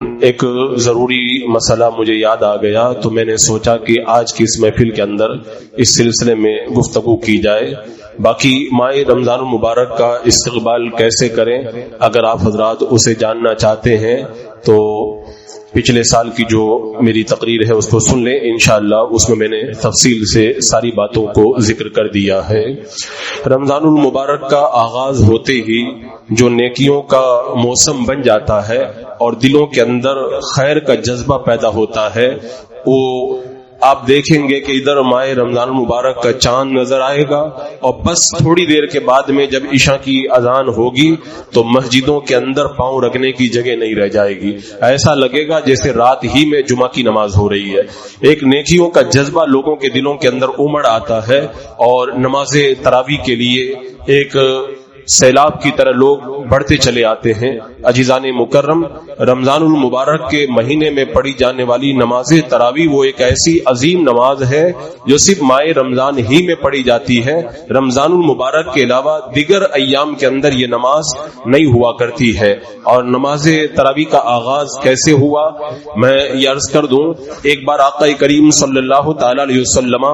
ایک ضروری مسئلہ مجھے یاد آ گیا تو میں نے سوچا کہ آج کی اس محفل کے اندر اس سلسلے میں گفتگو کی جائے. باقی ماہ رمضان المبارک کا استقبال کیسے کریں اگر آپ حضرات اسے جاننا چاہتے ہیں تو پچھلے سال کی جو میری تقریر ہے اس کو سن لیں. انشاءاللہ اس میں نے تفصیل سے ساری باتوں کو ذکر کر دیا ہے. رمضان المبارک کا آغاز ہوتے ہی جو نیکیوں کا موسم بن جاتا ہے اور دلوں کے اندر خیر کا جذبہ پیدا ہوتا ہے، وہ آپ دیکھیں گے کہ ادھر ماہ رمضان المبارک کا چاند نظر آئے گا اور بس تھوڑی دیر کے بعد میں جب عشاء کی اذان ہوگی تو مسجدوں کے اندر پاؤں رکھنے کی جگہ نہیں رہ جائے گی. ایسا لگے گا جیسے رات ہی میں جمعہ کی نماز ہو رہی ہے. ایک نیکیوں کا جذبہ لوگوں کے دلوں کے اندر امڑ آتا ہے اور نماز تراویح کے لیے ایک سیلاب کی طرح لوگ بڑھتے چلے آتے ہیں. عزیزان مکرم، رمضان المبارک کے مہینے میں پڑھی جانے والی نماز تراویح وہ ایک ایسی عظیم نماز ہے جو صرف ماہ رمضان ہی میں پڑھی جاتی ہے. رمضان المبارک کے علاوہ دیگر ایام کے اندر یہ نماز نہیں ہوا کرتی ہے. اور نماز تراویح کا آغاز کیسے ہوا میں یہ عرض کر دوں. ایک بار آقا کریم صلی اللہ تعالی علیہ وسلم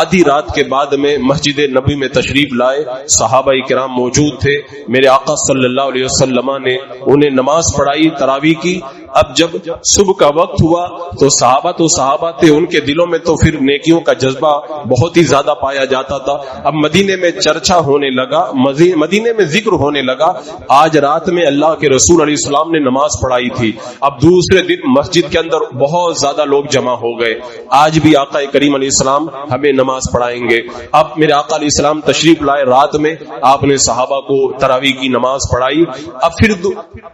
آدھی رات کے بعد میں مسجد نبوی میں تشریف لائے. صحابہ کرام موجود تھے. میرے آقا صلی اللہ علیہ وسلم نے انہیں نماز پڑھائی تراویح کی. اب جب صبح کا وقت ہوا تو صحابہ تھے، ان کے دلوں میں تو پھر نیکیوں کا جذبہ بہت ہی زیادہ پایا جاتا تھا. اب مدینے میں چرچا ہونے لگا، مدینے میں ذکر ہونے لگا آج رات میں اللہ کے رسول علیہ السلام نے نماز پڑھائی تھی. اب دوسرے دن مسجد کے اندر بہت زیادہ لوگ جمع ہو گئے. آج بھی آقا کریم علیہ السلام ہمیں نماز پڑھائیں گے. اب میرے آقا علیہ السلام تشریف لائے رات میں، آپ نے صحابہ کو تراویح کی نماز پڑھائی. اب پھر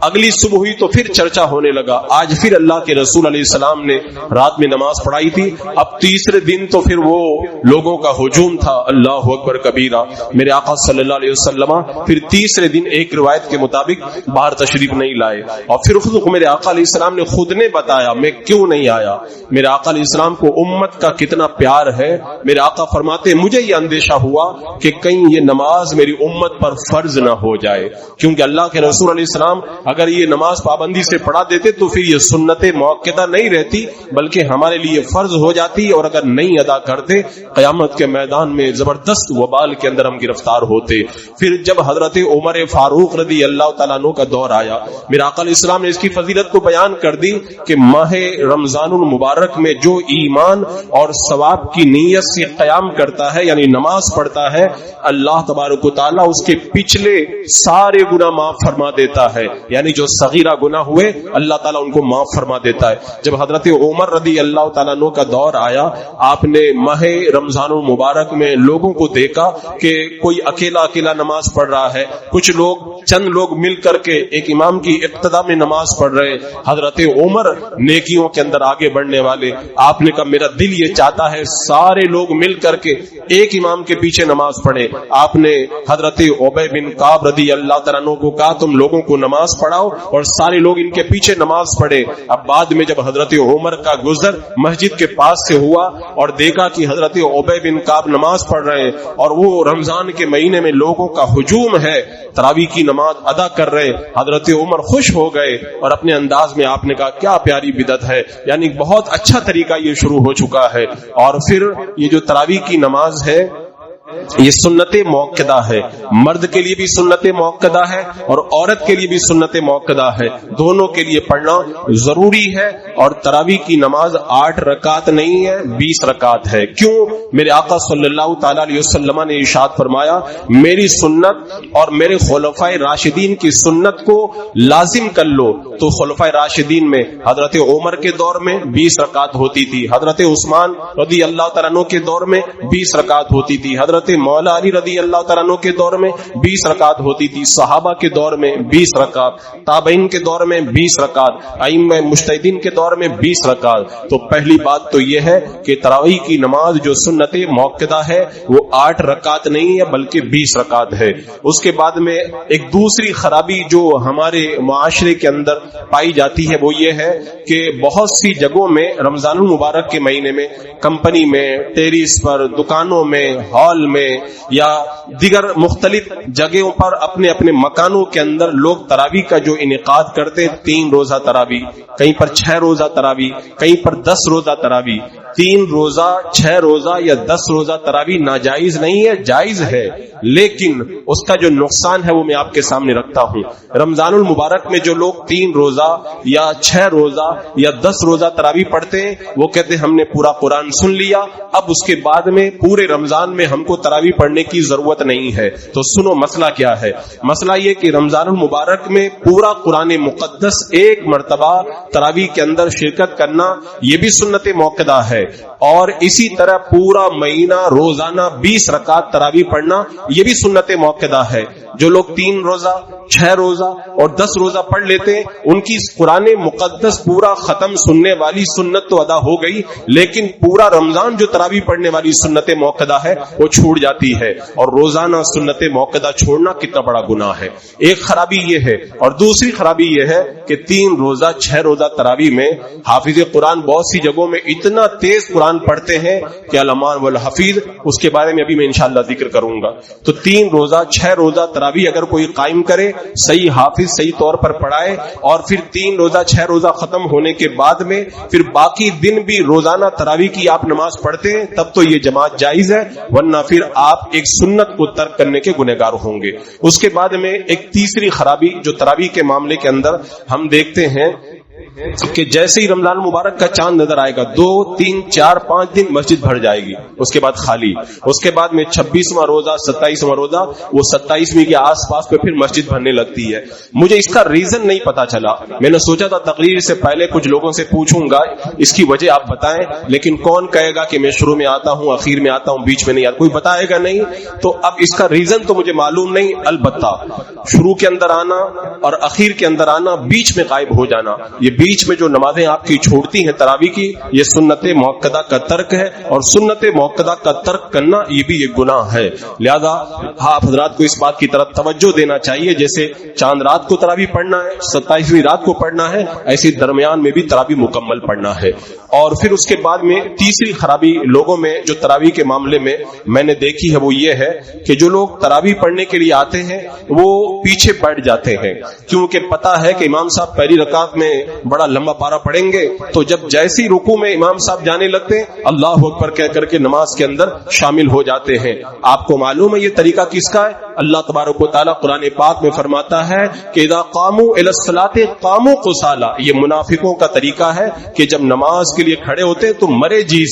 اگلی صبح ہوئی تو پھر چرچا ہونے لگا. آج پھر اللہ کے رسول علیہ السلام نے رات میں نماز پڑھائی تھی. اب تیسرے دن تو پھر وہ لوگوں کا ہجوم تھا. اللہ اکبر کبیرہ. میرے آقا صلی اللہ علیہ وسلم پھر تیسرے دن ایک روایت کے مطابق باہر تشریف نہیں لائے اور پھر خود میرے آقا علیہ السلام نے خود نے بتایا میں کیوں نہیں آیا. میرے آقا علیہ السلام کو امت کا کتنا پیار ہے. میرے آقا فرماتے مجھے یہ اندیشہ ہوا کہ کہیں یہ نماز میری امت پر فرض نہ ہو جائے، کیونکہ اللہ کے رسول علیہ السلام اگر یہ نماز پابندی سے پڑھا دیتے تو پھر یہ سنت موقتہ نہیں رہتی بلکہ ہمارے لیے فرض ہو جاتی، اور اگر نہیں ادا کرتے قیامت کے میدان میں زبردست وبال کے اندر ہم گرفتار ہوتے. پھر جب حضرت عمر فاروق رضی اللہ تعالیٰ عنہ کا دور آیا، میرے آقا علیہ السلام نے اس کی فضیلت کو بیان کر دی کہ ماہ رمضان المبارک میں جو ایمان اور ثواب کی نیت سے قیام کرتا ہے یعنی نماز پڑھتا ہے، اللہ تبارک و تعالیٰ اس کے پچھلے سارے گناہ معاف فرما دیتا ہے. یعنی جو صغیرہ گناہ ہوئے اللہ تعالیٰ ان کو معاف فرما دیتا ہے. جب حضرت عمر رضی اللہ تعالیٰ عنہ کا دور آیا، آپ نے ماہ رمضان المبارک میں لوگوں کو دیکھا کہ کوئی اکیلا نماز پڑھ رہا ہے، کچھ لوگ چند لوگ مل کر کے ایک امام کی اقتدا میں نماز پڑھ رہے. حضرت عمر نیکیوں کے اندر آگے بڑھنے والے، آپ نے کہا میرا دل یہ چاہتا ہے سارے لوگ مل کر کے ایک امام کے پیچھے نماز پڑھے. آپ نے حضرت عبی بن کعب رضی اللہ تعالیٰ عنہ کو کہا تم لوگوں کو نماز پڑھاؤ اور سارے لوگ ان کے پیچھے نماز پڑھے. اب بعد میں جب حضرت عمر کا گزر مسجد کے پاس سے ہوا اور دیکھا کہ حضرت عبی بن کعب نماز پڑھ رہے ہیں اور وہ رمضان کے مہینے میں لوگوں کا ہجوم ہے تراویح کی نماز ادا کر رہے، حضرت عمر خوش ہو گئے اور اپنے انداز میں آپ نے کہا کیا پیاری بدعت ہے، یعنی بہت اچھا طریقہ یہ شروع ہو چکا ہے. اور پھر یہ جو تراویح کی نماز ہے یہ سنت موقدہ ہے. مرد کے لیے بھی سنت موقدہ ہے اور عورت کے لیے بھی سنت موقدہ ہے. دونوں کے لیے پڑھنا ضروری ہے. اور تراویح کی نماز 8 رکعت نہیں ہے، 20 رکعت ہے. کیوں؟ میرے آقا صلی اللہ تعالی علیہ وسلم نے ارشاد فرمایا میری سنت اور میرے خلفائے راشدین کی سنت کو لازم کر لو. تو خلفائے راشدین میں حضرت عمر کے دور میں 20 رکعت ہوتی تھی، حضرت عثمان رضی اللہ تعالیٰ عنہ کے دور میں 20 رکعت ہوتی تھی، حضرت مولا علی رضی اللہ تعالیٰ عنہ کے دور میں 20 رکعت ہوتی تھی، صحابہ کے دور میں 20 رکعت، تابعین کے دور میں 20 رکعت، ائمہ مجتہدین کے دور میں 20 رکعت. تو پہلی بات تو یہ ہے کہ تراویح کی نماز جو سنت موقدہ ہے وہ 8 رکعت نہیں ہے بلکہ 20 رکعت ہے. اس کے بعد میں ایک دوسری خرابی جو ہمارے معاشرے کے اندر پائی جاتی ہے وہ یہ ہے کہ بہت سی جگہوں میں رمضان المبارک کے مہینے میں کمپنی میں، ٹیریس پر، دکانوں میں، ہال میں یا دیگر مختلف جگہوں پر اپنے اپنے مکانوں کے اندر لوگ تراویح کا جو انعقاد کرتے، 3 روزہ تراویح، کہیں پر 6 روزہ تراویح، کہیں پر 10 روزہ تراویح. 3 روزہ، 6 روزہ یا 10 روزہ تراویح ناجائز نہیں ہے، جائز ہے، لیکن اس کا جو نقصان ہے وہ میں آپ کے سامنے رکھتا ہوں. رمضان المبارک میں جو لوگ 3 روزہ یا 6 روزہ یا 10 روزہ تراویح پڑھتے ہیں، وہ کہتے ہیں ہم نے پورا قرآن سن لیا، اب اس کے بعد میں پورے رمضان میں ہم کو تراویح پڑھنے کی ضرورت نہیں ہے. تو سنو مسئلہ کیا ہے. مسئلہ یہ کہ رمضان المبارک میں پورا قرآن مقدس ایک مرتبہ تراویح کے اندر شرکت کرنا یہ بھی سنت موقدہ ہے، اور اسی طرح پورا مہینہ روزانہ 20 رکعت تراویح پڑھنا یہ بھی سنت موقدہ ہے. جو لوگ 3 روزہ، 6 روزہ اور 10 روزہ پڑھ لیتے ہیں، ان کی قرآن مقدس پورا ختم سننے والی سنت تو ادا ہو گئی، لیکن پورا رمضان جو تراویح پڑھنے والی سنت موقدہ ہے وہ چھوٹ جاتی ہے. اور روزانہ سنت موقدہ چھوڑنا کتنا بڑا گناہ ہے. ایک خرابی یہ ہے، اور دوسری خرابی یہ ہے کہ 3 روزہ 6 روزہ تراویح میں حافظ قرآن بہت سی جگہوں میں اتنا تیز قرآن پڑھتے ہیں کہ الامان والحفیظ، اس کے بارے میں ابھی میں انشاءاللہ ذکر کروں گا. تو 3 روزہ 6 روزہ تراویح اگر کوئی قائم کرے، صحیح حافظ صحیح طور پر پڑھائے، اور پھر 3 روزہ 6 روزہ ختم ہونے کے بعد میں پھر باقی دن بھی روزانہ تراویح کی آپ نماز پڑھتے ہیں، تب تو یہ جماعت جائز ہے، ورنہ پھر آپ ایک سنت کو ترک کرنے کے گنہگار ہوں گے. اس کے بعد میں ایک تیسری خرابی جو تراویح کے معاملے کے اندر ہم دیکھتے ہیں کہ جیسے ہی رمضان المبارک کا چاند نظر آئے گا 2 3 4 5 دن مسجد بھر جائے گی، اس کے بعد خالی. اس کے بعد میں 26واں روزہ 27واں روزہ، وہ 27ویں کے آس پاس پہ پھر مسجد بھرنے لگتی ہے. مجھے اس کا ریزن نہیں پتا چلا. میں نے سوچا تھا تقریر سے پہلے کچھ لوگوں سے پوچھوں گا اس کی وجہ آپ بتائیں، لیکن کون کہے گا کہ میں شروع میں آتا ہوں، اخیر میں آتا ہوں، بیچ میں نہیں آتا، کوئی بتائے گا نہیں. تو اب اس کا ریزن تو مجھے معلوم نہیں، البتہ شروع کے اندر آنا اور اخیر کے اندر آنا، بیچ میں غائب ہو جانا، یہ بیچ میں جو نمازیں آپ کی چھوڑتی ہیں تراویح کی، یہ سنت موقدہ کا ترک ہے، اور سنت موقدہ کا ترک کرنا یہ بھی ایک گناہ ہے. لہذا آپ حضرات کو اس بات کی طرف توجہ دینا چاہیے، جیسے چاند رات کو تراویح پڑھنا ہے، 27ویں رات کو پڑھنا ہے، ایسے درمیان میں بھی تراویح مکمل پڑھنا ہے. اور پھر اس کے بعد میں تیسری خرابی لوگوں میں جو تراویح کے معاملے میں نے دیکھی ہے وہ یہ ہے کہ جو لوگ تراویح پڑھنے کے لیے آتے ہیں وہ پیچھے بیٹھ جاتے ہیں، کیونکہ پتا ہے کہ امام صاحب پہلی رکعت میں بڑا لمبا پارا پڑھیں گے، تو جب جیسی رکوع میں امام صاحب جانے لگتے ہیں اللہ اکبر کہہ کر کے نماز کے اندر شامل ہو جاتے ہیں. آپ کو معلوم ہے یہ طریقہ کس کا ہے؟ اللہ تبارک و تعالیٰ قرآن پاک میں فرماتا ہے کہ اذا قاموا الی الصلاۃ قاموا قصالا. یہ منافقوں کا طریقہ ہے کہ جب نماز کے لیے کھڑے ہوتے ہیں تو مرے جی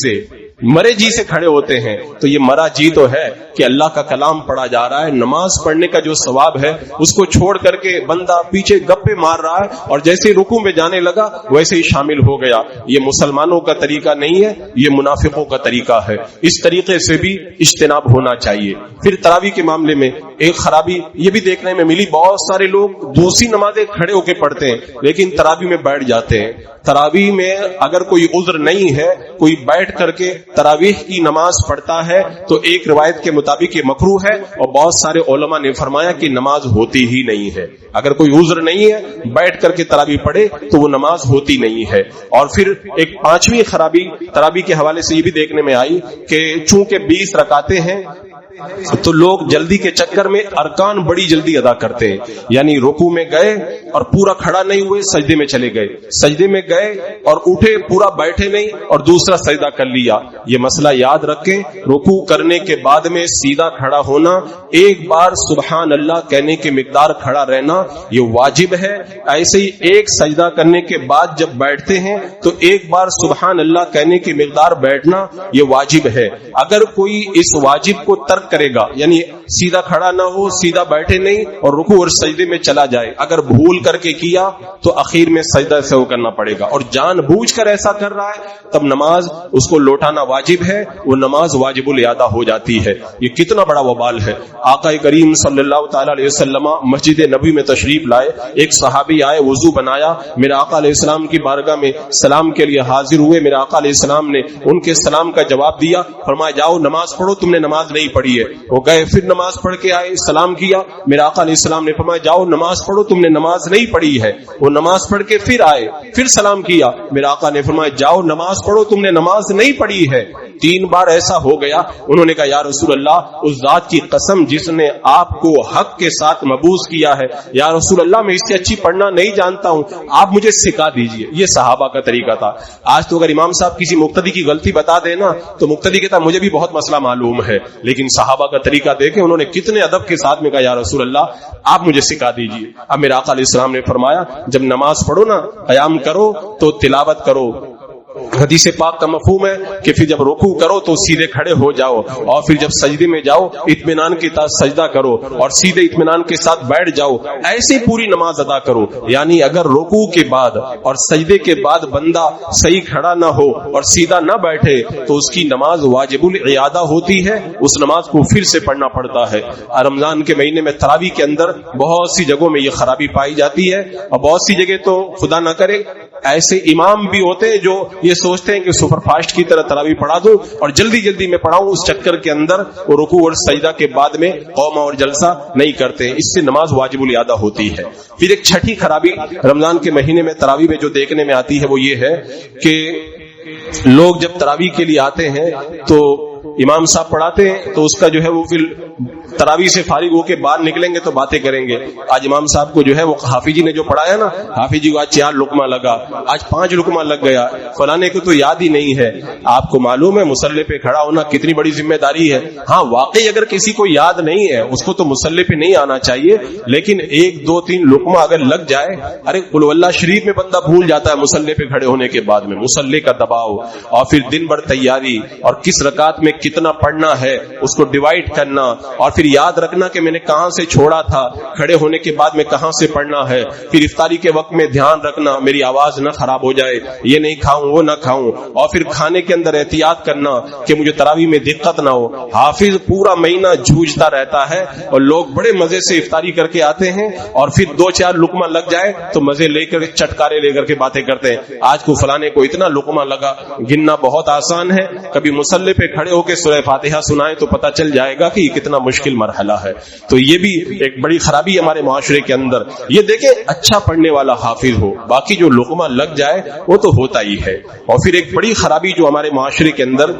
سے کھڑے ہوتے ہیں. تو یہ مرا جی تو ہے کہ اللہ کا کلام پڑھا جا رہا ہے، نماز پڑھنے کا جو ثواب ہے اس کو چھوڑ کر کے بندہ پیچھے گپے مار رہا ہے، اور جیسے رکوع میں جانے لگا ویسے ہی شامل ہو گیا. یہ مسلمانوں کا طریقہ نہیں ہے، یہ منافقوں کا طریقہ ہے. اس طریقے سے بھی اجتناب ہونا چاہیے. پھر تراویح کے معاملے میں ایک خرابی یہ بھی دیکھنے میں ملی، بہت سارے لوگ دوسری نمازیں کھڑے ہو کے پڑھتے ہیں لیکن تراویح میں بیٹھ جاتے ہیں. تراویح میں اگر کوئی عذر نہیں ہے، کوئی بیٹھ کر کے تراویح کی نماز پڑھتا ہے تو ایک روایت کے مطابق یہ مکروہ ہے، اور بہت سارے علماء نے فرمایا کہ نماز ہوتی ہی نہیں ہے. اگر کوئی عذر نہیں ہے بیٹھ کر کے تراویح پڑھے تو وہ نماز ہوتی نہیں ہے. اور پھر ایک 5ویں خرابی تراویح کے حوالے سے یہ بھی دیکھنے میں آئی کہ چونکہ 20 رکعتیں ہیں تو لوگ جلدی کے چکر میں ارکان بڑی جلدی ادا کرتے ہیں، یعنی رکوع میں گئے اور پورا کھڑا نہیں ہوئے، سجدے میں چلے گئے، سجدے میں گئے اور اٹھے پورا بیٹھے نہیں اور دوسرا سجدہ کر لیا. یہ مسئلہ یاد رکھیں، رکوع کرنے کے بعد میں سیدھا کھڑا ہونا، ایک بار سبحان اللہ کہنے کے مقدار کھڑا رہنا یہ واجب ہے. ایسے ہی ایک سجدہ کرنے کے بعد جب بیٹھتے ہیں تو ایک بار سبحان اللہ کہنے کی مقدار بیٹھنا یہ واجب ہے. اگر کوئی اس واجب کو ترک کرے گا، یعنی سیدھا کھڑا نہ ہو، سیدھا بیٹھے نہیں اور رکوع اور سجدے میں چلا جائے، اگر بھول کر کے کیا تو اخیر میں سجدہ سے وہ کرنا پڑے گا، اور جان بوجھ کر ایسا کر رہا ہے تب نماز اس کو لوٹانا واجب ہے، وہ نماز واجب الادا ہو جاتی ہے. یہ کتنا بڑا وبال ہے. آقا کریم صلی اللہ تعالی علیہ وسلم مسجد نبوی میں تشریف لائے، ایک صحابی آئے، وضو بنایا، میرے آقا علیہ السلام کی بارگاہ میں سلام کے لیے حاضر ہوئے. میرے آقا علیہ السلام نے ان کے سلام کا جواب دیا، فرمایا جاؤ نماز پڑھو، تم نے نماز نہیں پڑھی ہے. وہ گئے, پھر نماز پڑھ کے آئے, سلام کیا. میرے آقا علیہ السلام نے فرمایا جاؤ نماز پڑھو, تم نے نماز نہیں پڑھی ہے. وہ نماز پڑھ کے پھر آئے, پھر سلام کیا. میرے آقا نے فرمایا جاؤ نماز پڑھو, تم نے نماز نہیں پڑھی ہے. 3 بار ایسا ہو گیا. انہوں نے کہا یا رسول اللہ, اس ذات کی قسم جس نے آپ کو حق کے ساتھ مبعوث کیا ہے, یا رسول اللہ میں اس سے اچھی پڑھنا نہیں جانتا ہوں, آپ مجھے سکھا دیجئے. یہ صحابہ کا طریقہ تھا. آج تو اگر امام صاحب کسی مقتدی کی غلطی بتا دینا تو مقتدی کہتا مجھے بھی بہت مسئلہ معلوم ہے, لیکن صحابہ کا طریقہ دیکھیں, انہوں نے کتنے ادب کے ساتھ میں کہا یا رسول اللہ آپ مجھے سکھا دیجئے. اب میرے آقا علیہ السلام نے فرمایا جب نماز پڑھو نا, قیام کرو تو تلاوت کرو. حدیث پاک کا مفہوم ہے کہ پھر جب رکوع کرو تو سیدھے کھڑے ہو جاؤ, اور پھر جب سجدے میں جاؤ اطمینان کے ساتھ سجدہ کرو, اور سیدھے اطمینان کے ساتھ بیٹھ جاؤ. ایسے پوری نماز ادا کرو. یعنی اگر رکوع کے بعد اور سجدے کے بعد بندہ صحیح کھڑا نہ ہو اور سیدھا نہ بیٹھے تو اس کی نماز واجب الاعادہ ہوتی ہے, اس نماز کو پھر سے پڑھنا پڑتا ہے. رمضان کے مہینے میں تراویح کے اندر بہت سی جگہوں میں یہ خرابی پائی جاتی ہے, اور بہت سی جگہ تو خدا نہ کرے ایسے امام بھی ہوتے ہیں جو یہ سوچتے ہیں کہ سپر فاسٹ کی طرح تراویح پڑھا دوں اور جلدی جلدی میں پڑھاؤں. اس چکر کے اندر وہ رکوع اور سجدہ کے بعد میں قوما اور جلسہ نہیں کرتے, اس سے نماز واجب الاعادہ ہوتی ہے. پھر ایک چھٹی خرابی رمضان کے مہینے میں تراویح میں جو دیکھنے میں آتی ہے وہ یہ ہے کہ لوگ جب تراویح کے لیے آتے ہیں تو امام صاحب پڑھاتے ہیں تو اس کا جو ہے وہ پھر تراویح سے فارغ ہو کے باہر نکلیں گے تو باتیں کریں گے. آج امام صاحب کو جو ہے وہ حافظ جی نے جو پڑھایا نا, حافظ جی کو آج 4 لقمہ لگا, آج 5 لقمہ لگ گیا, فلانے کو تو یاد ہی نہیں ہے. آپ کو معلوم ہے مصلی پہ کھڑا ہونا کتنی بڑی ذمہ داری ہے. ہاں واقعی اگر کسی کو یاد نہیں ہے اس کو تو مصلی پہ نہیں آنا چاہیے, لیکن 1 2 3 لقمہ اگر لگ جائے, ارے قل واللہ شریف میں بندہ بھول جاتا ہے مصلی پہ کھڑے ہونے کے بعد میں. مصلی کا دباؤ اور پھر دن بھر تیاری اور کس رکعت میں کتنا پڑھنا ہے اس کو ڈیوائڈ کرنا, اور پھر یاد رکھنا کہ میں نے کہاں سے چھوڑا تھا, کھڑے ہونے کے بعد میں کہاں سے پڑھنا ہے, پھر افطاری کے وقت میں دھیان رکھنا میری آواز نہ خراب ہو جائے, یہ نہیں کھاؤں وہ نہ کھاؤں, اور پھر کھانے کے اندر احتیاط کرنا کہ مجھے تراویح میں دقت نہ ہو. حافظ پورا مہینہ جھوجتا رہتا ہے اور لوگ بڑے مزے سے افطاری کر کے آتے ہیں, اور پھر 2-4 لقمہ لگ جائے تو مزے لے کر چٹکارے لے کر کے باتیں کرتے ہیں. آج کو فلانے کو اتنا لقمہ لگا, گننا بہت آسان ہے, کبھی مصلی پہ کھڑے ہو کے سورہ فاتحہ سنائیں تو پتہ چل جائے گا کہ یہ کتنا مشکل مرحلہ ہے. تو یہ بھی ایک بڑی خرابی ہمارے معاشرے کے اندر. یہ دیکھیں اچھا پڑھنے والا حافظ ہو, باقی جو لقمہ لگ جائے وہ تو ہوتا ہی ہے. اور پھر ایک بڑی خرابی جو ہمارے معاشرے کے اندر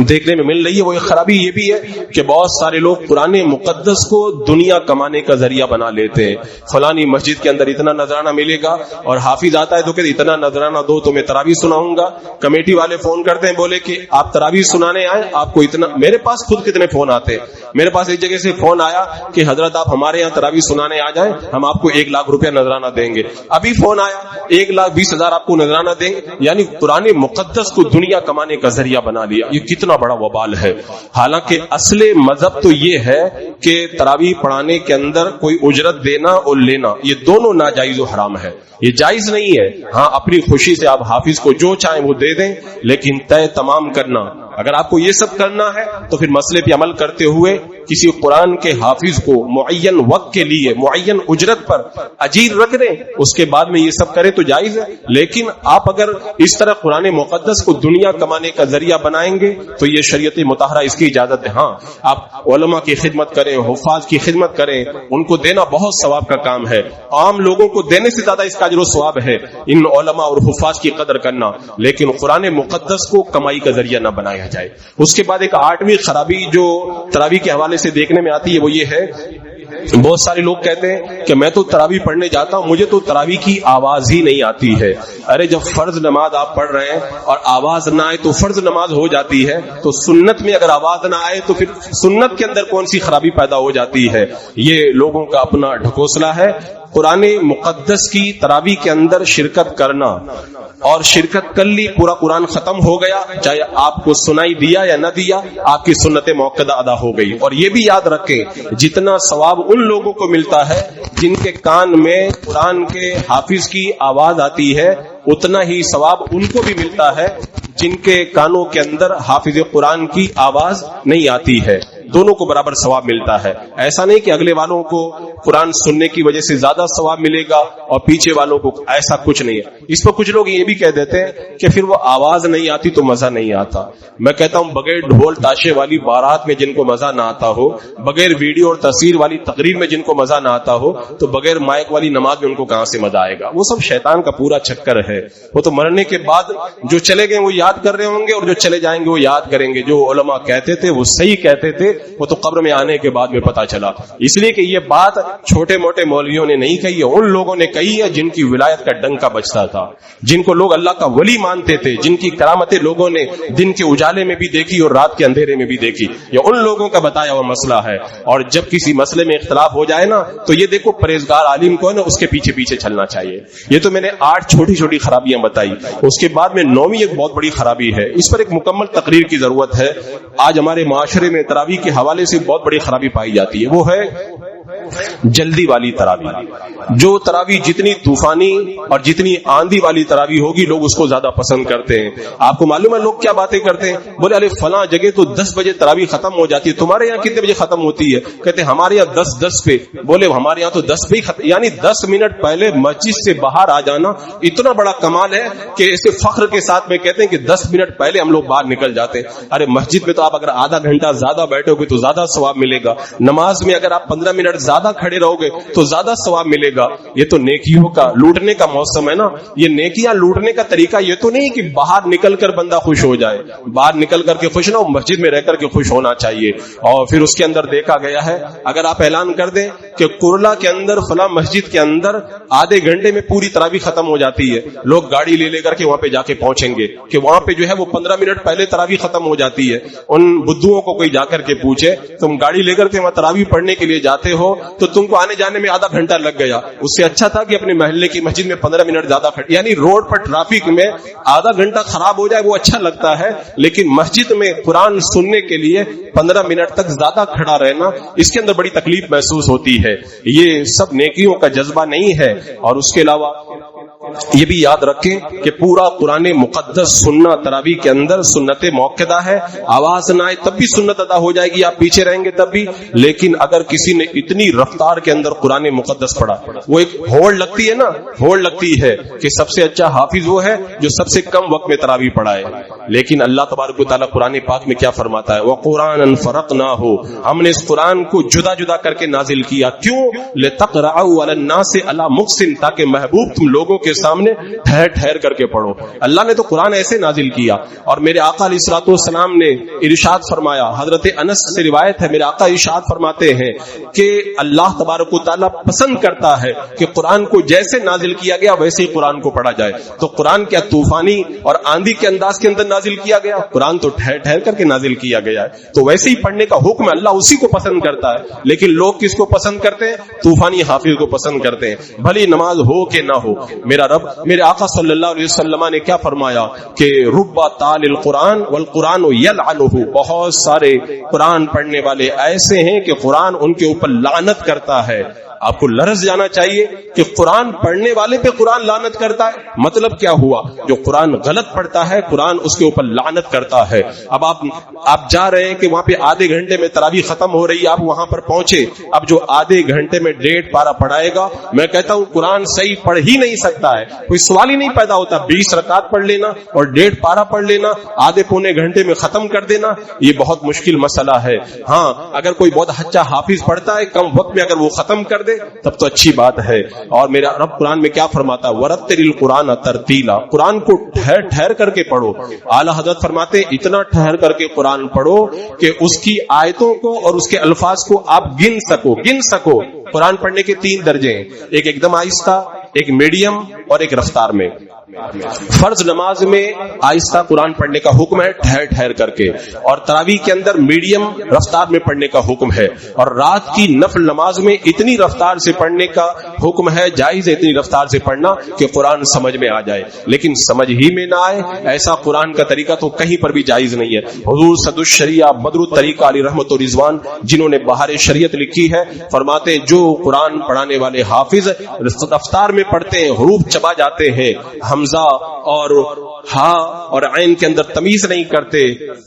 دیکھنے میں مل رہی ہے وہ ایک خرابی یہ بھی ہے کہ بہت سارے لوگ قرآن مقدس کو دنیا کمانے کا ذریعہ بنا لیتے ہیں. فلانی مسجد کے اندر اتنا نذرانہ ملے گا, اور حافظ آتا ہے تو کہتے اتنا نذرانہ دو تو میں تراویح سناؤں گا. کمیٹی والے فون کرتے ہیں, بولے کہ آپ تراویح سنانے آئے, آپ کو اتنا. میرے پاس خود کتنے فون آتے ہیں. میرے پاس ایک جگہ سے فون آیا کہ حضرت آپ ہمارے یہاں تراویح سنانے آ جائیں, ہم آپ کو 1 لاکھ روپیہ نذرانہ دیں گے. ابھی فون آیا 1,20,000 آپ کو نذرانہ دیں گے. یعنی قرآن مقدس کو دنیا کمانے کا ذریعہ بنا لیا. یہ کتنا بڑا وبال ہے. حالانکہ اصل مذہب تو یہ ہے کہ تراویح پڑھانے کے اندر کوئی اجرت دینا اور لینا یہ دونوں ناجائز و حرام ہے. یہ جائز نہیں ہے. ہاں اپنی خوشی سے آپ حافظ کو جو چاہیں وہ دے دیں, لیکن طے تمام کرنا. اگر آپ کو یہ سب کرنا ہے تو پھر مسئلے پہ عمل کرتے ہوئے کسی قرآن کے حافظ کو معین وقت کے لیے معین اجرت پر اجیر رکھ دیں, اس کے بعد میں یہ سب کریں تو جائز ہے. لیکن آپ اگر اس طرح قرآن مقدس کو دنیا کمانے کا ذریعہ بنائیں گے تو یہ شریعت مطہرہ اس کی اجازت ہے. ہاں آپ علماء کی خدمت کریں, حفاظ کی خدمت کریں, ان کو دینا بہت ثواب کا کام ہے. عام لوگوں کو دینے سے زیادہ اس کا اجر و ثواب ہے ان علماء اور حفاظ کی قدر کرنا, لیکن قرآن مقدس کو کمائی کا ذریعہ نہ بنایا جائے. اس کے بعد ایک 8ویں خرابی جو تراویح کے حوالے سے دیکھنے میں آتی ہے وہ یہ ہے, بہت سارے لوگ کہتے ہیں کہ میں تو تراویح پڑھنے جاتا ہوں, مجھے تو تراویح کی آواز ہی نہیں آتی ہے. ارے جب فرض نماز آپ پڑھ رہے ہیں اور آواز نہ آئے تو فرض نماز ہو جاتی ہے, تو سنت میں اگر آواز نہ آئے تو پھر سنت کے اندر کون سی خرابی پیدا ہو جاتی ہے. یہ لوگوں کا اپنا ڈھکوسلا ہے. قرآن مقدس کی تراویح کے اندر شرکت کرنا, اور شرکت کر لی پورا قرآن ختم ہو گیا, چاہے آپ کو سنائی دیا یا نہ دیا, آپ کی سنت موقدہ ادا ہو گئی. اور یہ بھی یاد رکھیں جتنا ثواب ان لوگوں کو ملتا ہے جن کے کان میں قرآن کے حافظ کی آواز آتی ہے, اتنا ہی ثواب ان کو بھی ملتا ہے جن کے کانوں کے اندر حافظ قرآن کی آواز نہیں آتی ہے. دونوں کو برابر ثواب ملتا ہے. ایسا نہیں کہ اگلے والوں کو قرآن سننے کی وجہ سے زیادہ ثواب ملے گا اور پیچھے والوں کو, ایسا کچھ نہیں ہے. اس پر کچھ لوگ یہ بھی کہہ دیتے ہیں کہ پھر وہ آواز نہیں آتی تو مزہ نہیں آتا. میں کہتا ہوں بغیر ڈھول تاشے والی بارات میں جن کو مزہ نہ آتا ہو, بغیر ویڈیو اور تصویر والی تقریر میں جن کو مزہ نہ آتا ہو, تو بغیر مائک والی نماز میں ان کو کہاں سے مزہ آئے گا؟ وہ سب شیطان کا پورا چکر ہے. وہ تو مرنے کے بعد جو چلے گئے وہ یاد کر رہے ہوں گے, اور جو چلے جائیں گے وہ یاد کریں گے. جو علماء کہتے تھے وہ صحیح کہتے تھے, وہ تو قبر میں آنے کے بعد میں پتا چلا. اس لیے کہ یہ بات چھوٹے موٹے مولویوں نے نہیں کہی ہے, ان لوگوں نے کہی ہے جن کی ولایت کا ڈنکا بجتا تھا, جن کو لوگ اللہ کا ولی مانتے تھے, جن کی کرامتیں لوگوں نے دن کے اجالے میں بھی دیکھی اور رات کے اندھیرے میں بھی دیکھی. یہ ان لوگوں کا بتایا ہوا مسئلہ ہے. اور جب کسی مسئلے میں اختلاف ہو جائے نا, تو یہ دیکھو پرہیزگار عالم کو ہے نا, اس کے پیچھے پیچھے چلنا چاہیے. یہ تو میں نے 8 چھوٹی چھوٹی خرابیاں بتائی. اس کے بعد میں 9ویں ایک بہت بڑی خرابی ہے, اس پر ایک مکمل تقریر کی ضرورت ہے. آج ہمارے معاشرے میں تراویح کے حوالے سے بہت بڑی خرابی پائی جاتی ہے. وہ ہے جلدی والی تراویح. جو تراویح جتنی طوفانی اور جتنی آندھی والی تراویح ہوگی, لوگ اس کو زیادہ پسند کرتے ہیں. آپ کو معلوم ہے لوگ کیا باتیں کرتے ہیں؟ بولے ارے فلاں جگہ تو 10 بجے تراویح ختم ہو جاتی ہے, تمہارے یہاں کتنے بجے ختم ہوتی ہے؟ کہتے ہیں ہمارے یہاں 10 پہ. بولے ہمارے یہاں تو 10 پہ ہی ختم, یعنی 10 منٹ پہلے مسجد سے باہر آ جانا اتنا بڑا کمال ہے کہ اسے فخر کے ساتھ میں کہتے ہیں کہ 10 منٹ پہلے ہم لوگ باہر نکل جاتے ہیں. ارے مسجد میں تو آپ اگر آدھا گھنٹہ زیادہ بیٹھو گے تو زیادہ ثواب ملے گا. نماز میں اگر آپ 15 منٹ زیادہ کھڑے رہو گے تو زیادہ ثواب ملے گا. یہ تو نیکیوں کا لوٹنے کا موسم ہے نا. یہ نیکیاں لوٹنے کا طریقہ یہ تو نہیں کہ باہر نکل کر بندہ خوش ہو جائے. باہر نکل کر کے خوش نہ ہو, مسجد میں رہ کر کے خوش ہونا چاہیے. اور پھر اس کے اندر دیکھا گیا ہے, اگر آپ اعلان کر دیں کہ کرلا کے اندر فلاں مسجد کے اندر آدھے گھنٹے میں پوری تراویح ختم ہو جاتی ہے, لوگ گاڑی لے کر کے وہاں پہ جا کے پہنچیں گے کہ وہاں پہ جو ہے وہ 15 منٹ پہلے تراویح ختم ہو جاتی ہے. ان بدھوؤں کو کوئی جا کر کے پوچھے, تم گاڑی لے کر کے وہاں تراویح پڑھنے کے لیے جاتے ہو تو تم کو آنے جانے میں آدھا گھنٹہ لگ گیا, اس سے اچھا تھا کہ اپنے محلے کی مسجد میں 15 منٹ زیادہ کھڑے. یعنی روڈ پر ٹریفک میں آدھا گھنٹہ خراب ہو جائے وہ اچھا لگتا ہے, لیکن مسجد میں قرآن سننے کے لیے 15 منٹ تک زیادہ کھڑا رہنا, اس کے اندر بڑی تکلیف محسوس ہوتی ہے. یہ سب نیکیوں کا جذبہ نہیں ہے. اور اس کے علاوہ یہ بھی یاد رکھیں کہ پورا قرآن مقدس سننا تراویح کے اندر سنت موقدہ ہے. آواز نہ آئے تب بھی سنت ادا ہو جائے گی, آپ پیچھے رہیں گے تب بھی. لیکن اگر کسی نے اتنی رفتار کے اندر قرآن مقدس پڑھا, وہ ایک ہوڑ لگتی ہے نا, ہوڑ لگتی ہے کہ سب سے اچھا حافظ وہ ہے جو سب سے کم وقت میں تراویح پڑھائے. لیکن اللہ تبارک و تعالیٰ قرآن پاک میں کیا فرماتا ہے؟ وَقُرْآنًا فَرَقْنَاهُ, ہم نے اس قرآن کو جدا جدا کر کے نازل کیا. کیوں؟ لِتَقْرَأَهُ عَلَى النَّاسِ عَلَى مُقْسٍ, تاکہ محبوب تم لوگوں کے سامنے ٹھہر ٹھہر کر کے پڑھو. اللہ نے تو قرآن ایسے نازل کیا. اور میرے آقا علیہ الصلوۃ والسلام نے ارشاد فرمایا, حضرت انس سے روایت ہے, میرے آقا ارشاد فرماتے ہیں کہ اللہ تبارک و تعالیٰ پسند کرتا ہے کہ قرآن کو جیسے نازل کیا گیا ویسے ہی قرآن کو پڑھا جائے. تو قرآن کیا طوفانی اور آندھی کے انداز کے اندر نازل کیا گیا؟ قرآن تو ٹھہر ٹھہر کر کے نازل کیا گیا ہے. تو ویسے ہی پڑھنے کا حکم اللہ اسی کو پسند کرتا ہے. لیکن لوگ کس کو پسند کرتے ہیں؟ طوفانی حافظ کو پسند کرتے ہیں, بھلی نماز ہو کہ نہ ہو. میرا رب, میرے آقا صلی اللہ علیہ وسلم نے کیا فرمایا کہ رب تال القرآن والقرآن یلعنہ, بہت سارے قرآن پڑھنے والے ایسے ہیں کہ قرآن ان کے اوپر لعنت کرتا ہے. آپ کو لرز جانا چاہیے کہ قرآن پڑھنے والے پہ قرآن لعنت کرتا ہے. مطلب کیا ہوا؟ جو قرآن غلط پڑھتا ہے قرآن اس کے اوپر لعنت کرتا ہے. اب آپ جا رہے ہیں کہ وہاں پہ آدھے گھنٹے میں تراویح ختم ہو رہی ہے, آپ وہاں پر پہنچے. اب جو آدھے گھنٹے میں 1.5 پارہ پڑھائے گا, میں کہتا ہوں قرآن صحیح پڑھ ہی نہیں سکتا ہے. کوئی سوال ہی نہیں پیدا ہوتا. 20 رکعت پڑھ لینا اور 1.5 پارہ پڑھ لینا, آدھے پونے گھنٹے میں ختم کر دینا, یہ بہت مشکل مسئلہ ہے. ہاں, اگر کوئی بہت اچھا حافظ پڑھتا ہے کم وقت میں اگر وہ ختم کر دے تب تو اچھی بات ہے. اور میرا رب قرآن میں کیا فرماتا ہے؟ وَرَتِّلِ الْقُرْآنَ تَرْتِيلًا, قرآن کو ٹھہر ٹھہر کر کے پڑھو. اعلیٰ حضرت فرماتے ہیں اتنا ٹھہر کر کے قرآن پڑھو کہ اس کی آیتوں کو اور اس کے الفاظ کو آپ گن سکو. قرآن پڑھنے کے 3 درجے ہیں, ایک ایک دم آہستہ, ایک میڈیم اور ایک رفتار میں. فرض نماز میں آہستہ قرآن پڑھنے کا حکم ہے ٹھہر ٹھہر کر کے, اور تراویح کے اندر میڈیم رفتار میں پڑھنے کا حکم ہے, اور رات کی نفل نماز میں اتنی رفتار سے پڑھنے کا حکم ہے, جائز ہے اتنی رفتار سے پڑھنا کہ قرآن سمجھ میں آ جائے. لیکن سمجھ ہی میں نہ آئے ایسا قرآن کا طریقہ تو کہیں پر بھی جائز نہیں ہے. حضور صد الشریعہ بدر الطریقہ علی رحمت و رضوان, جنہوں نے بہار شریعت لکھی ہے, فرماتے جو قرآن پڑھانے والے حافظ رفتار میں پڑھتے ہیں, حروف چبا جاتے ہیں, حمزہ اور ہا اور عین کے اندر تمیز نہیں کرتے،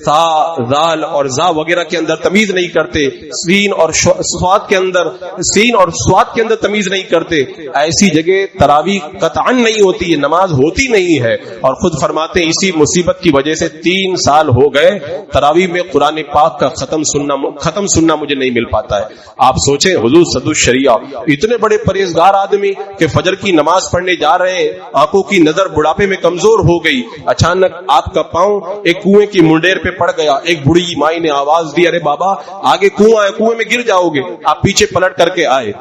تا ذال اور زا وغیرہ کے اندر تمیز نہیں کرتے، سین اور سواد کے اندر تمیز نہیں کرتے، ایسی جگہ تراویح قطعا نہیں ہوتی ہے، نماز ہوتی نہیں ہے۔ اور خود فرماتے ہیں اسی مصیبت کی وجہ سے 3 سال ہو گئے تراویح میں قرآن پاک کا ختم سننا مجھے نہیں مل پاتا ہے۔ آپ سوچیں حضور صدر الشریعہ اتنے بڑے پرہیزگار آدمی کہ فجر کی نماز پڑھنے جا رہے ہیں، آنکھوں کی نظر بڑھاپے میں کمزور ہو گئی، اچانک آپ کا پاؤں ایک کنویں کی منڈیر پہ پڑ گیا، ایک بڑی مائی نے آواز دی ارے بابا آگے کنواں ہے، کنویں میں گر جاؤ گے، آپ پیچھے پلٹ کر کے آئے،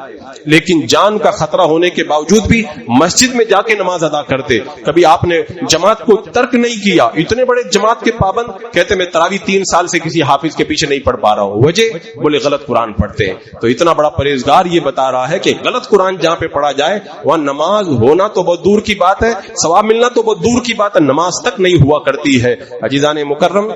لیکن جان کا خطرہ ہونے کے باوجود بھی مسجد میں جا کے نماز ادا کرتے، کبھی آپ نے جماعت کو ترک نہیں کیا، اتنے بڑے جماعت کے پابند، کہتے میں تراویح 3 سال سے کسی حافظ کے پیچھے نہیں پڑھ پا رہا ہوں، وجہ بولے غلط قرآن پڑھتے ہیں۔ تو اتنا بڑا پرہیزگار یہ بتا رہا ہے کہ غلط قرآن جہاں پہ پڑھا جائے وہاں نماز ہونا تو بہت دور کی بات ہے، ثواب ملنا تو بہت دور کی بات ہے، نماز تک نہیں ہوا کرتی ہے۔ عزیزان مکرم،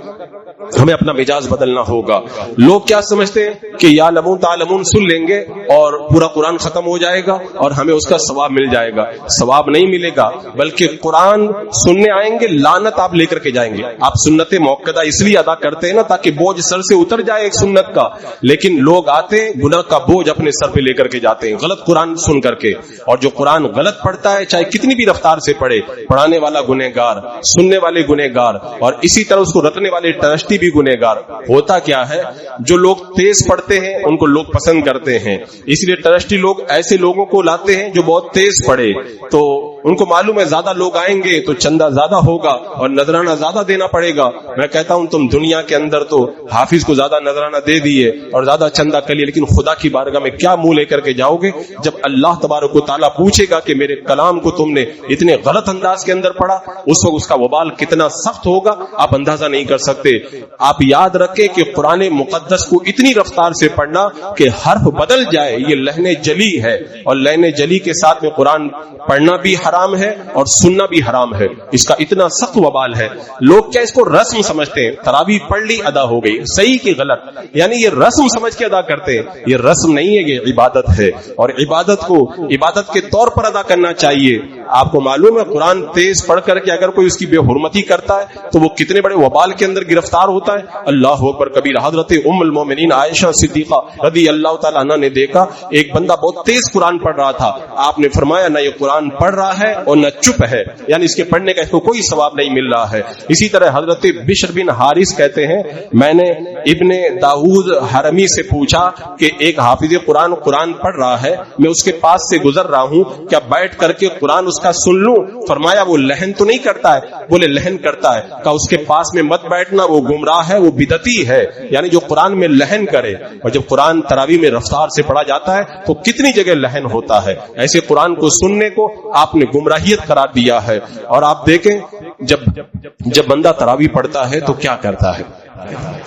ہمیں اپنا مزاج بدلنا ہوگا۔ لوگ کیا سمجھتے ہیں کہ یا لمون تعلمون سن لیں گے اور پورا قرآن ختم ہو جائے گا اور ہمیں اس کا ثواب مل جائے گا، ثواب نہیں ملے گا، بلکہ قرآن سننے آئیں گے لعنت آپ لے کر کے جائیں گے۔ آپ سنت موقدہ اس لیے ادا کرتے ہیں نا تاکہ بوجھ سر سے اتر جائے ایک سنت کا، لیکن لوگ آتے گناہ کا بوجھ اپنے سر پہ لے کر کے جاتے ہیں غلط قرآن سن کر کے۔ اور جو قرآن غلط پڑھتا ہے چاہے کتنی بھی رفتار سے پڑھے، پڑھانے والا گنہگار، سننے والے گنہگار، اور اسی طرح اس کو رٹنے والے ٹرسٹی بھی گنہگار۔ ہوتا کیا ہے، جو لوگ تیز پڑھتے ہیں ان کو لوگ پسند کرتے ہیں، اس لیے ٹرسٹی لوگ ایسے لوگوں کو لاتے ہیں جو بہت تیز پڑھے، تو ان کو معلوم ہے زیادہ لوگ آئیں گے تو چندہ زیادہ ہوگا اور نذرانہ زیادہ دینا پڑے گا۔ میں کہتا ہوں تم دنیا کے اندر تو حافظ کو زیادہ نذرانہ دے دیے اور زیادہ چندہ کر لیے، لیکن خدا کی بارگاہ میں کیا منہ لے کر کے جاؤ گے جب اللہ تبارک و تعالیٰ پوچھے گا کہ میرے کلام کو تم نے اتنے غلط انداز کے اندر پڑھا، اس وقت اس کا وبال کتنا سخت ہوگا آپ اندازہ نہیں کر سکتے۔ آپ یاد رکھیں کہ قرآن مقدس کو اتنی رفتار سے پڑھنا کہ حرف بدل جائے، یہ لہن جلی ہے، اور لہن جلی کے ساتھ میں قرآن پڑھنا بھی حرام ہے اور سننا بھی حرام ہے، اس کا اتنا سخت وبال ہے۔ لوگ کیا اس کو رسم سمجھتے ہیں، تراویح پڑھ لی ادا ہو گئی، صحیح کی غلط، یعنی یہ رسم سمجھ کے ادا کرتے ہیں، یہ رسم نہیں ہے، یہ عبادت ہے، اور عبادت کو عبادت کے طور پر ادا کرنا چاہیے۔ آپ کو معلوم ہے قرآن تیز پڑھ کر کے اگر کوئی اس کی بے حرمتی کرتا ہے تو وہ کتنے بڑے وبال کے اندر گرفتار ہوتا ہے۔ اللہ اکبر کبیر۔ حضرت ام المومنین عائشہ صدیقہ رضی اللہ تعالیٰ عنہ نے دیکھا ایک بندہ بہت تیز قرآن پڑھ رہا تھا، آپ نے فرمایا نہ یہ قرآن پڑھ رہا ہے اور نہ چپ ہے، یعنی اس کے پڑھنے کا اس کو کوئی ثواب نہیں مل رہا ہے۔ اسی طرح حضرت بشر بن حارث کہتے ہیں میں نے ابن داؤد حرمی سے پوچھا کہ ایک حافظ قرآن پڑھ رہا ہے، میں اس کے پاس سے گزر رہا ہوں، کیا بیٹھ کر کے قرآن اس کا سن لوں؟ فرمایا وہ لہن تو نہیں کرتا ہے؟ بولے لہن کرتا ہے۔ کہا اس کے پاس میں مت بیٹھنا، وہ گمراہ ہے، وہ بدعتی ہے، یعنی جو قرآن میں لہن کرے۔ اور جب قرآن تراویح میں رفتار سے پڑھا جاتا ہے تو کتنی جگہ لہن ہوتا ہے، ایسے قرآن کو سننے کو آپ نے گمراہیت قرار دیا ہے۔ اور آپ دیکھیں جب بندہ تراویح پڑھتا ہے تو کیا کرتا ہے،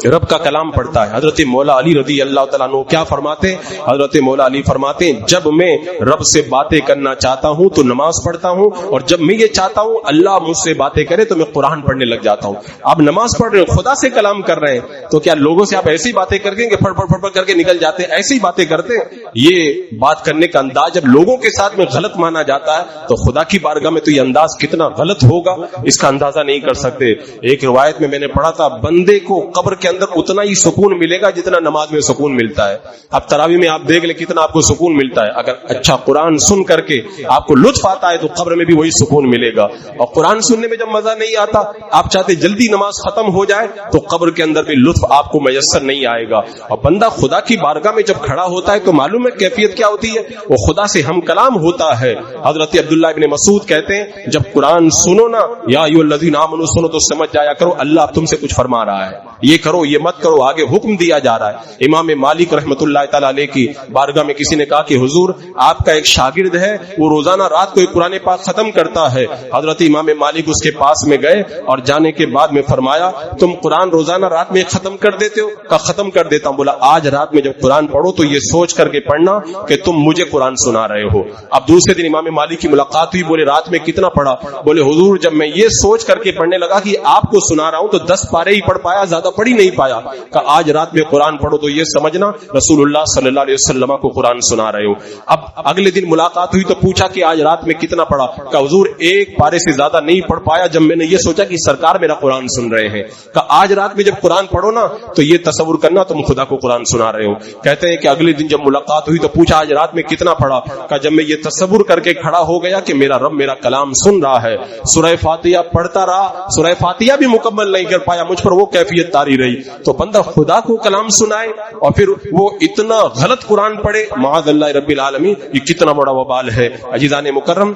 رب کا کلام پڑھتا ہے۔ حضرت مولا علی رضی اللہ تعالیٰ عنہ کیا فرماتے ہیں؟ حضرت مولا علی فرماتے ہیں جب میں رب سے باتیں کرنا چاہتا ہوں تو نماز پڑھتا ہوں، اور جب میں یہ چاہتا ہوں اللہ مجھ سے باتیں کرے تو میں قرآن پڑھنے لگ جاتا ہوں۔ آپ نماز پڑھ رہے ہیں، خدا سے کلام کر رہے ہیں، تو کیا لوگوں سے آپ ایسی باتیں کر کے پھڑ پھڑ پھڑ کر کے نکل جاتے ہیں؟ ایسی باتیں کرتے ہیں؟ یہ بات کرنے کا انداز جب لوگوں کے ساتھ میں غلط مانا جاتا ہے تو خدا کی بارگاہ میں تو یہ انداز کتنا غلط ہوگا اس کا اندازہ نہیں کر سکتے۔ ایک روایت میں نے پڑھا تھا بندے کو قبر کے اندر اتنا ہی سکون ملے گا جتنا نماز میں سکون ملتا ہے۔ اب تراویح میں آپ دیکھ لیں کتنا آپ کو سکون ملتا ہے، اگر اچھا قرآن سن کر کے آپ کو لطف آتا ہے تو قبر میں بھی وہی سکون ملے گا۔ اور قرآن سننے میں جب مزہ نہیں آتا، آپ چاہتے جلدی نماز ختم ہو جائے، تو قبر کے اندر بھی لطف آپ کو میسر نہیں آئے گا۔ اور بندہ خدا کی بارگاہ میں جب کھڑا ہوتا ہے تو معلوم ہے کیفیت کیا ہوتی ہے، وہ خدا سے ہم کلام ہوتا ہے۔ حضرت عبداللہ ابن مسعود کہتے ہیں جب قرآن سنو نا یا ایھا الذین آمنوا سنو تو سمجھ جایا کرو اللہ اب تم سے کچھ فرما رہا ہے، یہ کرو یہ مت کرو، آگے حکم دیا جا رہا ہے۔ امام مالک رحمۃ اللہ تعالی علیہ کی بارگاہ میں کسی نے کہا کہ حضور آپ کا ایک شاگرد ہے، وہ روزانہ رات کو ایک قرآن پاک ختم کرتا ہے۔ حضرت امام مالک اس کے پاس میں گئے اور جانے کے بعد میں فرمایا تم قرآن روزانہ رات میں ختم کر دیتے ہو؟ کہا ختم کر دیتا ہوں۔ بولا آج رات میں جب قرآن پڑھو تو یہ سوچ کر کے پڑھنا کہ تم مجھے قرآن سنا رہے ہو۔ اب دوسرے دن امام مالک کی ملاقات ہوئی، بولے رات میں کتنا پڑھا؟ بولے حضور جب میں یہ سوچ کر کے پڑھنے لگا کہ آپ کو سنا رہا ہوں تو 10 پارے ہی پڑھ پایا، زیادہ زیادہ پڑھ ہی نہیں پایا کہ آج رات میں قرآن پڑھو تو یہ سمجھنا رسول اللہ صلی اللہ علیہ وسلم کو قرآن سنا رہے ہو. اب اگلے دن ملاقات ہوئی تو پوچھا کہ آج رات میں کتنا پڑھا؟ کہ حضور ایک پارے سے زیادہ نہیں پڑھ پایا. جب میں نے یہ سوچا کہ سرکار میرا قرآن سن رہے ہیں. کہ آج رات میں جب قرآن پڑھو نا تو یہ تصور کرنا تم خدا کو قرآن سنا رہے ہو. کہتے ہیں کہ اگلے دن جب ملاقات ہوئی تو پوچھا آج رات میں کتنا پڑھا؟ کہ جب میں یہ تصور کر کے کھڑا ہو گیا کہ میرا رب میرا کلام سن رہا ہے. سورہ فاتحہ پڑھتا رہا, سورہ فاتحہ بھی مکمل نہیں کر پایا, مجھ پر وہ کیفیت طاری رہی. تو بندہ خدا کو کلام سنائے اور پھر وہ اتنا غلط قرآن پڑھے, معاذ اللہ رب العالمین, یہ کتنا بڑا وبال ہے. عزیزان مکرم,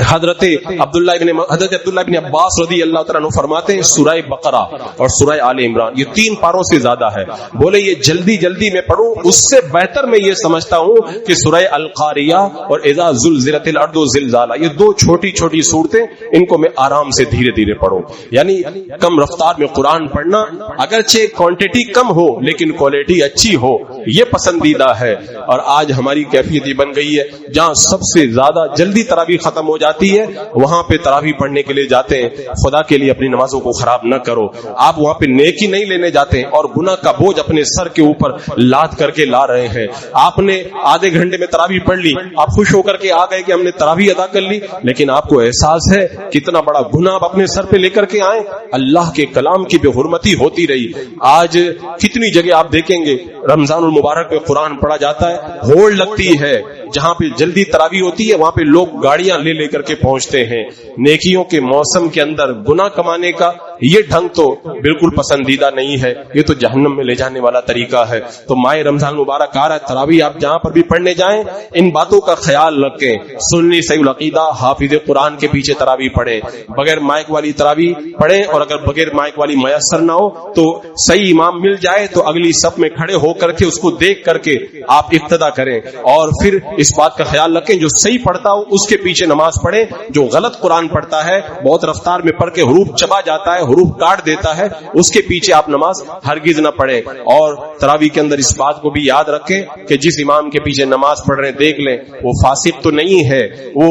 حضرت عبداللہ بن عباس رضی اللہ تعالیٰ عنہ فرماتے ہیں سورہ بقرہ اور سورہ آل عمران یہ 3 پاروں سے زیادہ ہے. بولے یہ جلدی جلدی میں پڑھوں, اس سے بہتر میں یہ سمجھتا ہوں کہ سورہ القاریہ اور اذا زلزلت الارض زلزالہ, یہ 2 چھوٹی چھوٹی صورتیں, ان کو میں آرام سے دھیرے دھیرے پڑھوں. یعنی کم رفتار میں قرآن پڑھنا, اگرچہ کوانٹٹی کم ہو لیکن کوالٹی اچھی ہو, یہ پسندیدہ ہے. اور آج ہماری کیفیت یہ بن گئی ہے جہاں سب سے زیادہ جلدی تراویح ختم ہو جاتی ہے وہاں پہ تراویح پڑھنے کے لیے جاتے ہیں. خدا کے لیے اپنی نمازوں کو خراب نہ کرو. آپ وہاں پہ نیکی نہیں لینے جاتے ہیں اور گناہ کا بوجھ اپنے سر کے اوپر لاد کر کے لا رہے ہیں. آپ نے آدھے گھنٹے میں تراویح پڑھ لی, آپ خوش ہو کر کے آ گئے کہ ہم نے تراویح ادا کر لی, لیکن آپ کو احساس ہے کتنا بڑا گناہ آپ اپنے سر پہ لے کر کے آئے. اللہ کے کلام کی بے حرمتی ہوتی رہی. آج کتنی جگہ آپ دیکھیں گے رمضان المبارک میں قرآن پڑھا جاتا ہے, ہوڑ لگتی ہے, جہاں پہ جلدی تراویح ہوتی ہے وہاں پہ لوگ گاڑیاں لے لے کر کے پہنچتے ہیں. نیکیوں کے موسم کے اندر گناہ کمانے کا یہ ڈھنگ تو بالکل پسندیدہ نہیں ہے, یہ تو جہنم میں لے جانے والا طریقہ ہے. تو ماہ رمضان مبارک آ رہا ہے, تراویح آپ جہاں پر بھی پڑھنے جائیں ان باتوں کا خیال رکھیں. سنی صحیح العقیدہ حافظ قرآن کے پیچھے تراویح پڑھیں, بغیر مائک والی تراویح پڑھیں, اور اگر بغیر مائک والی میسر نہ ہو تو صحیح امام مل جائے تو اگلی صف میں کھڑے ہو کر کے اس کو دیکھ کر کے آپ اقتدا کریں. اور پھر اس بات کا خیال رکھیں جو صحیح پڑھتا ہو اس کے پیچھے نماز پڑھیں. جو غلط قرآن پڑھتا ہے, بہت رفتار میں پڑھ کے حروف چبا جاتا ہے, حروف کاٹ دیتا ہے, اس کے پیچھے آپ نماز ہرگز نہ پڑھیں. اور تراویح کے اندر اس بات کو بھی یاد رکھیں کہ جس امام کے پیچھے نماز پڑھ رہے ہیں دیکھ لیں وہ فاسق تو نہیں ہے, وہ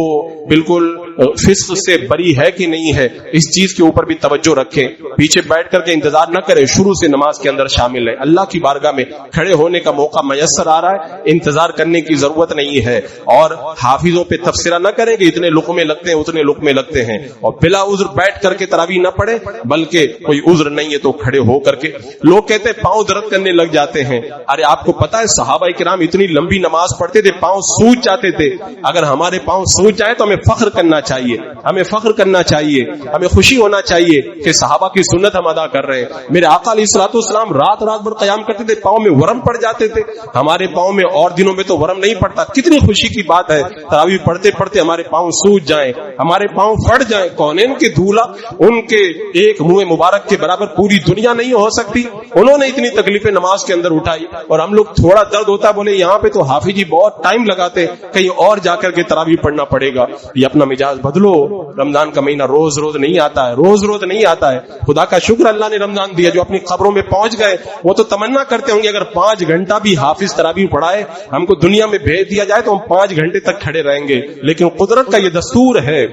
بالکل فسق سے بری ہے کہ نہیں ہے, اس چیز کے اوپر بھی توجہ رکھیں. پیچھے بیٹھ کر کے انتظار نہ کریں, شروع سے نماز کے اندر شامل ہے. اللہ کی بارگاہ میں کھڑے ہونے کا موقع میسر آ رہا ہے, انتظار کرنے کی ضرورت نہیں ہے. اور حافظوں پہ تبصرہ نہ کریں کہ اتنے لقمے لگتے ہیں اتنے لقمے لگتے ہیں, اور بلا عذر بیٹھ کر کے تراویح نہ پڑھیں, بلکہ کوئی عذر نہیں ہے تو کھڑے ہو کر کے. لوگ کہتے ہیں پاؤں درد کرنے لگ جاتے ہیں. ارے آپ کو پتا ہے صحابہ کرام اتنی لمبی نماز پڑھتے تھے, پاؤں سوج جاتے تھے. اگر ہمارے پاؤں سوج جائے تو ہمیں فخر کرنا چاہیے, ہمیں فخر کرنا چاہیے, ہمیں خوشی ہونا چاہیے کہ صحابہ کی سنت ہم ادا کر رہے ہیں. میرے آقا علیہ الصلوۃ والسلام رات رات بھر قیام کرتے تھے, پاؤں میں ورم پڑ جاتے تھے. ہمارے پاؤں میں اور دنوں میں تو ورم نہیں پڑتا. کتنی خوشی کی بات ہے تراویح پڑھتے پڑھتے ہمارے پاؤں سوج جائیں, ہمارے پاؤں پھٹ جائیں. کونین کے دھولا ان کے ایک منہ مبارک کے برابر پوری دنیا نہیں ہو سکتی. انہوں نے اتنی تکلیفیں نماز کے اندر اٹھائی, اور ہم لوگ تھوڑا درد ہوتا بولے یہاں پہ تو حافظ جی بہت ٹائم لگاتے, کہیں اور جا کر کے تراویح پڑھنا پڑے گا. یہ اپنا مزاج بدلو. رمضان کا مہینہ روز روز نہیں آتا ہے, روز روز نہیں آتا ہے. خدا کا شکر اللہ نے رمضان دیا. جو اپنی قبروں میں پہنچ گئے وہ تو تمنا کرتے ہوں گے اگر 5 گھنٹہ بھی حافظ تراویح پڑھائے, ہم کو دنیا میں بھیج دیا جائے تو ہم 5 گھنٹے تک کھڑے رہیں گے. لیکن قدرت کا یہ دستور ہے,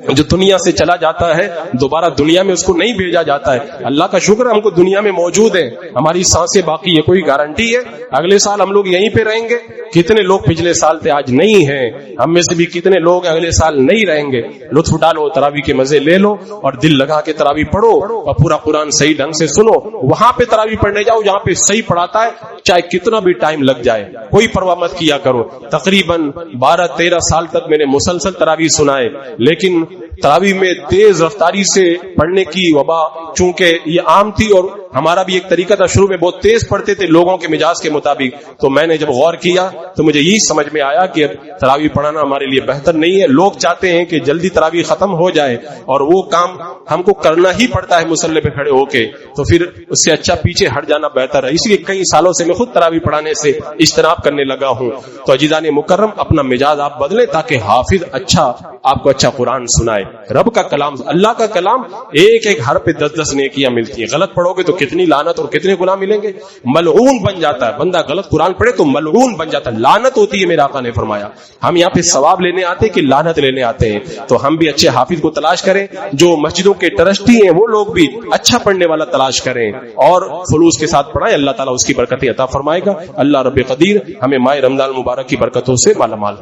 جو دنیا سے چلا جاتا ہے دوبارہ دنیا میں اس کو نہیں بھیجا جاتا ہے. اللہ کا شکر ہم کو دنیا میں موجود ہیں, ہماری سانسیں باقی ہے. کوئی گارنٹی ہے اگلے سال ہم لوگ یہیں پہ رہیں گے؟ کتنے لوگ پچھلے سال تھے آج نہیں ہیں, ہم میں سے بھی کتنے لوگ اگلے سال نہیں رہیں گے. لطف ڈالو, تراویح کے مزے لے لو, اور دل لگا کے تراویح پڑھو, اور پورا قرآن صحیح ڈھنگ سے سنو. وہاں پہ تراویح پڑھنے جاؤ جہاں پہ صحیح پڑھاتا ہے, چاہے کتنا بھی ٹائم لگ جائے, کوئی پرواہ مت کیا کرو. تقریباً 12-13 سال تک میں نے مسلسل تراویح سنائے, لیکن تراویح میں تیز رفتاری سے پڑھنے کی وبا چونکہ یہ عام تھی, اور ہمارا بھی ایک طریقہ تھا, شروع میں بہت تیز پڑھتے تھے لوگوں کے مزاج کے مطابق. تو میں نے جب غور کیا تو مجھے یہی سمجھ میں آیا کہ تراویح پڑھانا ہمارے لیے بہتر نہیں ہے. لوگ چاہتے ہیں کہ جلدی تراویح ختم ہو جائے, اور وہ کام ہم کو کرنا ہی پڑتا ہے مصلی پہ کھڑے ہو کے, تو پھر اس سے اچھا پیچھے ہٹ جانا بہتر ہے. اس لیے کئی سالوں سے میں خود تراویح پڑھانے سے اجتناب کرنے لگا ہوں. تو عزیزان مکرم, اپنا مزاج آپ بدلیں تاکہ حافظ اچھا آپ کو اچھا قرآن سنائے. رب کا کلام, اللہ کا کلام, ایک ایک حرف پہ 10-10 نیکیاں ملتی ہیں. غلط پڑھو گے تو کتنی لعنت اور کتنے گناہ ملیں گے. ملعون بن جاتا ہے بندہ, غلط قرآن پڑھے تو ملعون بن جاتا ہے, لعنت ہوتی ہے. میرے آقا نے فرمایا ہم یہاں پہ ثواب لینے آتے کہ لعنت لینے آتے ہیں. تو ہم بھی اچھے حافظ کو تلاش کریں, جو مسجدوں کے ٹرسٹی ہیں وہ لوگ بھی اچھا پڑھنے والا تلاش کریں اور خلوص کے ساتھ پڑھائیں. اللہ تعالیٰ اس کی برکتیں عطا فرمائے گا. اللہ رب قدیر ہمیں ماہ رمضان المبارک کی برکتوں سے مالا مال.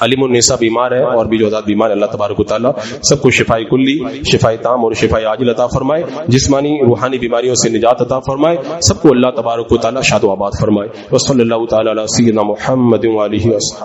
علیم النساء بیمار ہے اور بھی جو ذات بیمار ہے, اللہ تبارک و تعالیٰ سب کو شفاء کلی, شفاء تام اور شفاء عاجل عطا فرمائے. جسمانی روحانی بیماریوں سے نجات عطا فرمائے. سب کو اللہ تبارک و تعالیٰ شاد و آباد فرمائے. وصلی اللہ تعالی علی سیدنا محمد و آلہ وصحبہ.